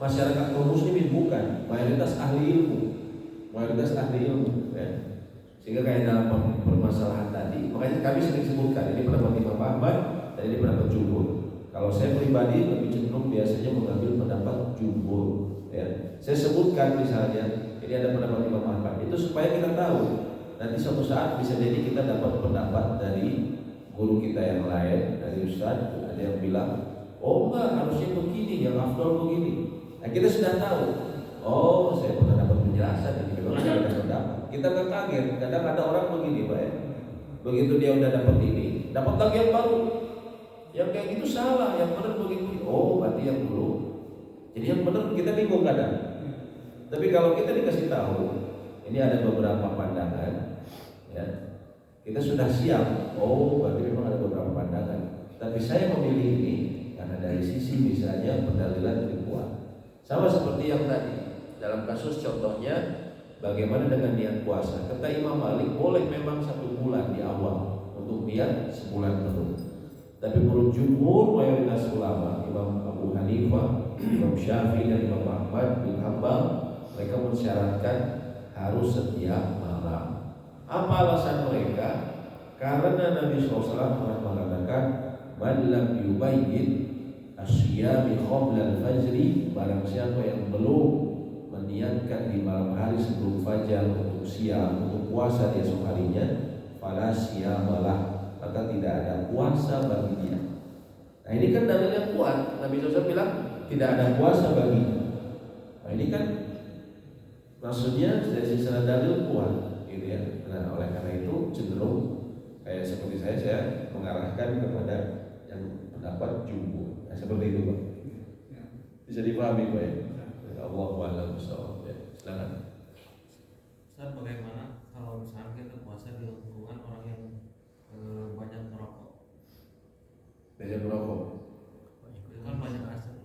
masyarakat kaum muslimin, bukan mayoritas ahli ilmu, ya. Sehingga kayak dalam permasalahan tadi, makanya kami sering sebutkan ini pendapat Imam Ahmad dan ini pendapat jumhur. Kalau saya pribadi lebih cenderung biasanya mengambil pendapat jumhur. Ya. Saya sebutkan misalnya ini ada pendapat Imam Ahmad, itu supaya kita tahu nanti suatu saat bisa jadi kita dapat pendapat dari guru kita yang lain, dari ustaz, ada yang bilang, oh enggak, harusnya begini, yang afdal begini. Nah kita sudah tahu, oh saya pernah dapat penjelasan ini, memang saya ada pendapat. Kita nggak kaget, kadang ada orang begini Pak ya, begitu dia udah dapat ini, dapat lagi yang baru, yang kayak gitu salah, yang benar begini. Oh berarti yang dulu, jadi yang benar kita bingung kadang. Tapi kalau kita dikasih tahu, ini ada beberapa pandangan, ya, kita sudah siap. Oh, berarti memang ada beberapa pandangan. Tapi saya memilih ini karena dari sisi misalnya pendalilan lebih kuat. Sama seperti yang tadi dalam kasus contohnya, bagaimana dengan niat puasa? Kata Imam Malik boleh memang 1 bulan di awal untuk niat sebulan penuh. Tapi menurut jumhur mayoritas ulama, Imam Abu Hanifah, Imam Syafi'i dan Imam Ahmad bin Hanbal, mereka mensyaratkan harus setiap malam. Apa alasan mereka? Karena Nabi SAW pernah mengatakan man lam yubayyin asyami qabla al-fajri, barang siapa yang belum meniatkan di malam hari sebelum fajar untuk siam, untuk puasa di esok harinya, fala siyamalah, maka tidak ada puasa bagi dia. Nah ini kan dalilnya kuat. Nabi SAW bilang tidak ada puasa baginya. Nah ini kan maksudnya dari sisi dalil kuat, gitu ya. Nah oleh karena itu cenderung kayak seperti saya mengarahkan kepada yang pendapat jumhur. Nah, seperti itu Pak. Bisa dipahami Pak ya. Allahu a'lam bishawab. Ya, silakan. Ustaz, bagaimana kalau misalnya kita puasa di lingkungan orang yang banyak merokok? Banyak merokok. Itu kan banyak asap.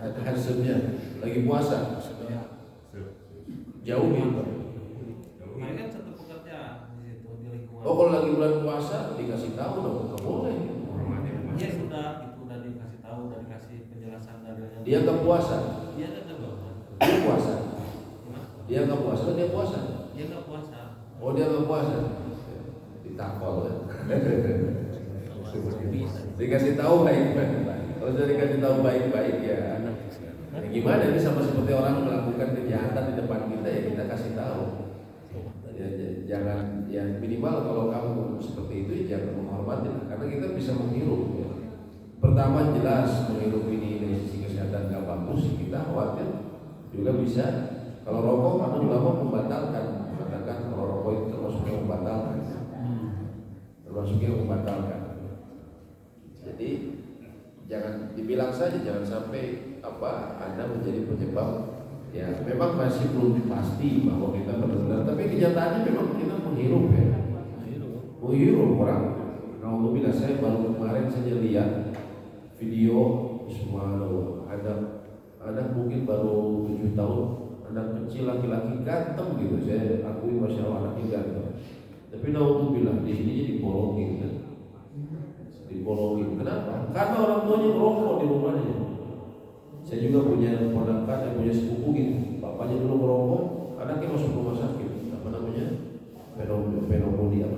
Ada hasilnya lagi puasa. Jauh Pak. Nah, ini kan satu pekerjaan di situ di lingkungan. Oh kalau lagi bulan puasa dikasih tahu dong, nggak boleh. Dia sudah dikasih tahu, udah dikasih penjelasan dari Dia nggak puasa. Dia nggak bangun. Dia puasa. Gimana? Dia nggak puasa. Dia puasa. Dia nggak puasa. Oh dia nggak puasa. Ditakol ya. Dikasih tahu baik-baik. Kalau sudah dikasih tahu baik-baik ya. Ya gimana ini sama seperti orang melakukan kejahatan di depan kita ya kita kasih tahu. Jangan ya minimal kalau kamu seperti itu ya jangan menghormati karena kita bisa menghirup ya. Pertama jelas menghirup ini dari sisi kesehatan nggak bagus, kita khawatir juga bisa kalau rokok ada ulama membatalkan, mengatakan kalau rokok itu termasuk yang membatalkan, jadi jangan dibilang saja, jangan sampai Anda menjadi penyebab. Ya memang masih belum pasti bahwa kita benar-benar, tapi kenyataannya memang kita menghirup ya, menghirup orang. Kalau bila saya baru kemarin saja lihat video subhanallah, ada mungkin baru 7 tahun, anak kecil laki-laki ganteng gitu, saya akui masya Allah anaknya ganteng, tapi naudzubillah di sini dibolongin kan, dibolongin. Kenapa? Karena orang tuanya merokok di rumahnya. Saya juga punya ponakan, punya sepupu gitu. Bapaknya dulu merokok, anaknya masuk rumah sakit. Apa namanya? Pneumonia.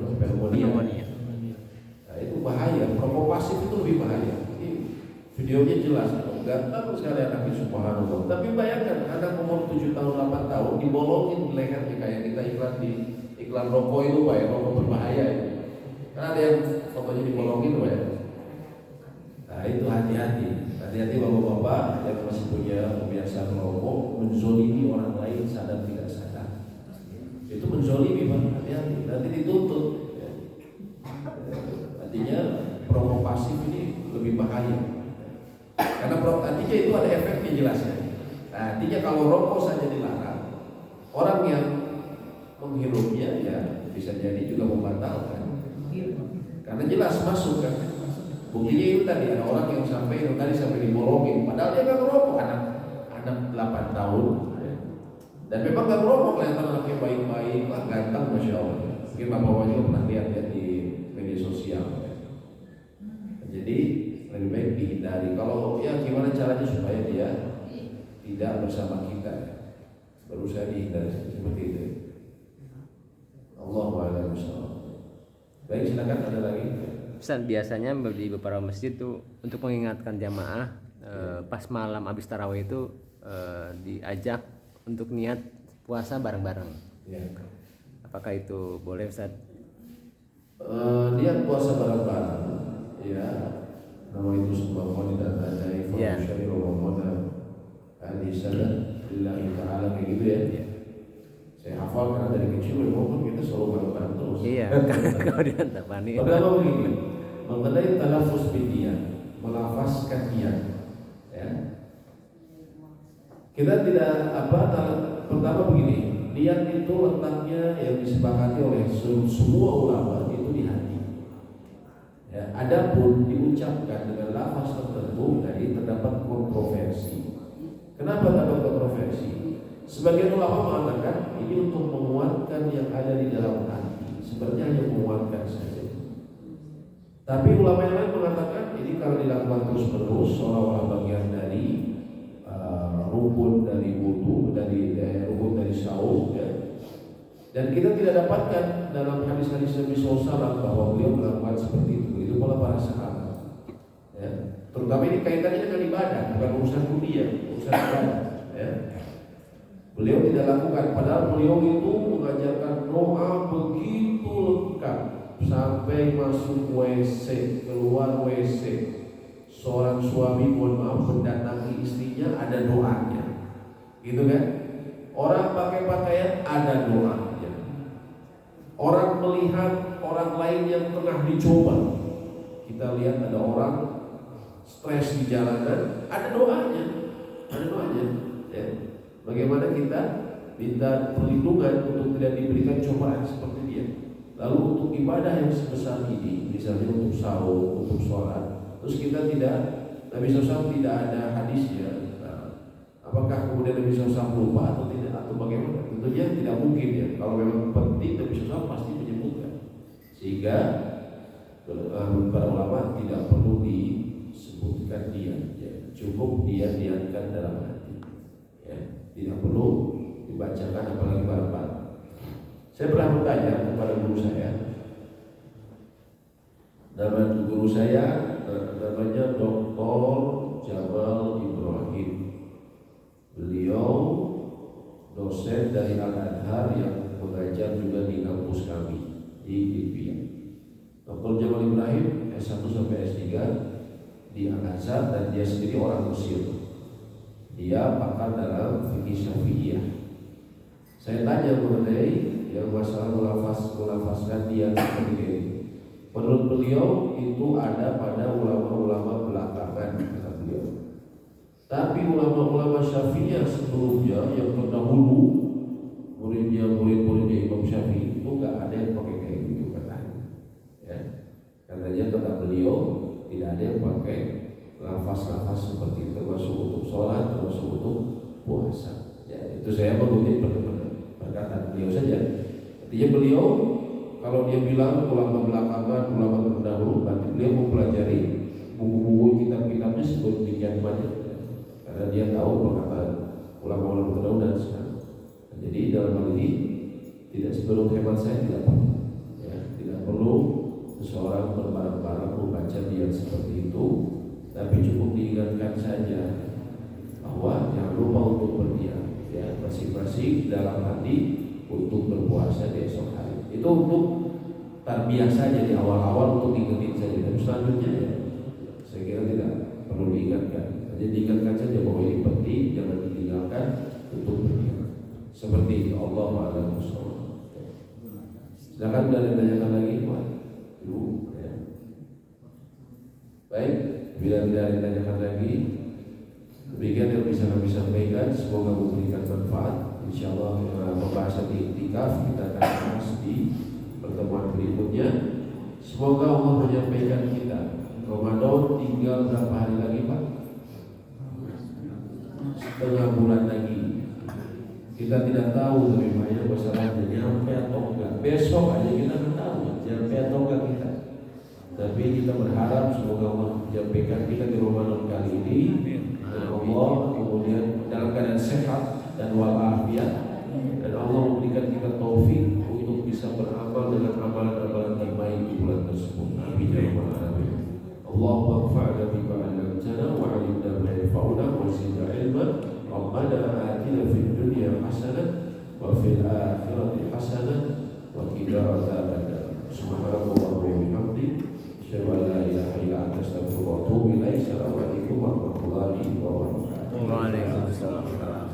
Nah, itu bahaya. Merokok pasif itu lebih bahaya. Ini videonya jelas. Ganteng sekali anaknya subhanallah. Tapi bayangkan anak umur 7 tahun, 8 tahun dibolongin di lehernya kayak kita iklan di iklan rokok itu Pak ya, rokok berbahaya itu. Karena ada yang fotonya dibolongin Pak ya. Nah itu hati-hati. Hati-hati bapak-bapak yang masih punya kebiasaan merokok, menzolimi orang lain sadar tidak sadar. Itu menzolimi Pak, hati-hati. Nanti dituntut. Ya. Artinya perokok pasif ini lebih bahaya. Karena artinya itu ada efeknya jelasnya. Nah, artinya kalau rokok saja dilarang, orang yang menghirupnya ya bisa jadi juga membatalkan. Karena jelas masuk kan. Buktinya itu tadi ada orang yang sampai dibolongin, padahal dia nggak merokok, anak 8 tahun, dan memang nggak merokok, kelihatan anaknya baik-baik, lah ganteng masya Allah. Mungkin bapak-bapak juga pernah lihat ya di media sosial. Jadi lebih baik dihindari. Kalau ya gimana caranya supaya dia tidak bersama kita, berusaha dihindari seperti itu. Allahu a'lam bishawab. Baik, silakan ada lagi. Ustaz, biasanya di beberapa masjid tuh untuk mengingatkan jamaah pas malam habis tarawih itu diajak untuk niat puasa bareng-bareng. Ya. Apakah itu boleh Ustaz? Niat puasa bareng-bareng, ya. Nama itu sebuah qaidah tadai fa syari Ramadan hadisana lillahi ta'ala kayak gitu ya. Saya hafal karena dari kecil memang kita selalu bareng-bareng terus. Iya, kalau diantapani. Pertama begini, mengenai talafuz biniat, melafazkan niat, ya. Kita tidak pertama begini, niat itu letaknya yang disepakati oleh semua ulama itu di hati. Ya, adapun diucapkan dengan lafaz tertentu tadi terdapat kontroversi. Kenapa terdapat kontroversi? Sebagian ulama mengatakan ini untuk menguatkan yang ada di dalam hati, sebenarnya hanya menguatkan saja. Tapi ulama yang lain mengatakan ini kalau dilakukan terus-menerus seolah-olah bagian dari rukun dari wudu, dari rukun dari saum, ya. Dan kita tidak dapatkan dalam hadis-hadis Nabi SAW bahwa beliau melakukan seperti itu. terutama ini kaitannya dengan ibadah, bukan urusan dunia, urusan ibadah. Ya. Beliau tidak lakukan, padahal beliau itu mengajarkan doa begitu lengkap sampai masuk WC, keluar WC. Seorang suami mohon maaf mendatangi istrinya ada doanya, gitu kan? Orang pakai pakaian ada doanya. Orang melihat orang lain yang tengah dicoba, kita lihat ada orang stres di jalanan, ada doanya, ya. Bagaimana kita minta perlindungan untuk tidak diberikan cobaan seperti dia. Lalu untuk ibadah yang sebesar ini, misalnya untuk sahur, untuk sholat, terus kita tidak, Nabi SAW tidak ada hadisnya. Nah, apakah kemudian Nabi SAW lupa atau tidak, atau bagaimana? Tentunya tidak mungkin ya. Kalau memang penting, Nabi SAW pasti menyebutkan. Sehingga para ulama tidak perlu disebutkan dia, ya. Cukup dia niatkan dalam hati, ya. Tidak perlu dibacakan apalagi bareng-bareng. Saya pernah bertanya kepada guru saya. Nama guru saya namanya Dr. Jamal Ibrahim. Beliau dosen dari Al-Azhar yang mengajar juga di kampus kami di Libya. Dr. Jamal Ibrahim S1 sampai S3 di Al-Azhar dan dia sendiri orang Mesir. Dia pakar dalam fikih Syafi'iyah. Saya tanya mengenai yang masalah melafazkan dia seperti ini. Menurut beliau itu ada pada ulama-ulama belakangan, kata beliau. Tapi ulama-ulama Syafi'iyah sebelumnya yang terdahulu, murid-muridnya Imam Syafi'i itu nggak ada yang pakai kayak gitu katanya. Ya, katanya kata beliau tidak ada yang pakai lafaz-lafaz seperti itu, termasuk untuk sholat, termasuk untuk puasa. Ya, itu saya mengutip perkataan beliau saja. Artinya beliau kalau dia bilang ulama belakangan, ulama terdahulu, berarti beliau mempelajari buku-buku kitab-kitabnya sedemikian banyak, karena dia tahu perkataan ulama-ulama terdahulu dan sekarang. Jadi dalam hal ini tidak sebelum hemat saya tidak perlu, ya, tidak perlu seseorang berbarang-barang membaca dia seperti itu, tapi cukup diingatkan saja bahwa jangan lupa untuk berdiam, ya, masing-masing dalam hati untuk berpuasa di esok hari. Itu untuk tarbiyah saja di awal-awal, untuk diingetin saja. Dan selanjutnya ya, saya kira tidak perlu diingatkan. Jadi diingatkan saja bahwa ini penting, jangan ditinggalkan untuk berdiam. Seperti itu. Allah a'lam bishawab. Silakan ada yang tanyakan lagi, Pak. Ibu. Ya. Baik, bila tidak ada yang tanyakan lagi, demikian yang bisa kami sampaikan. Semoga memberikan manfaat. InsyaAllah pembahasan iktikaf kita akan bahas di pertemuan berikutnya. Semoga Allah menyampaikan kita. Ramadan tinggal berapa hari lagi, Pak? Setengah bulan lagi. Kita tidak tahu tapi banyak masalahnya nyampe atau enggak. Besok aja kita tidak tahu nyampe atau enggak kita. Tapi kita berharap semoga Allah menyampaikan kita di Ramadan kali ini. Dan Allah kemudian dalam keadaan sehat dan walafiat, dan Allah memberikan kita taufik untuk bisa beramal dengan amalan-amalan terbaik di bulan tersebut. Amin ya rabbal alamin. Allahumma anfa'na bima 'allamtana wa 'allimna ma yanfa'una wa zidna 'ilman. Rabbana atina fid dunya hasanah wa fil akhirati hasanah wa qina adzabannar. Subhanallah wa bihamdihi, asyhadu an la ilaha illa anta, astaghfiruka wa atubu ilaik. Assalamualaikum warahmatullahi wabarakatuh. Waalaikumsalam.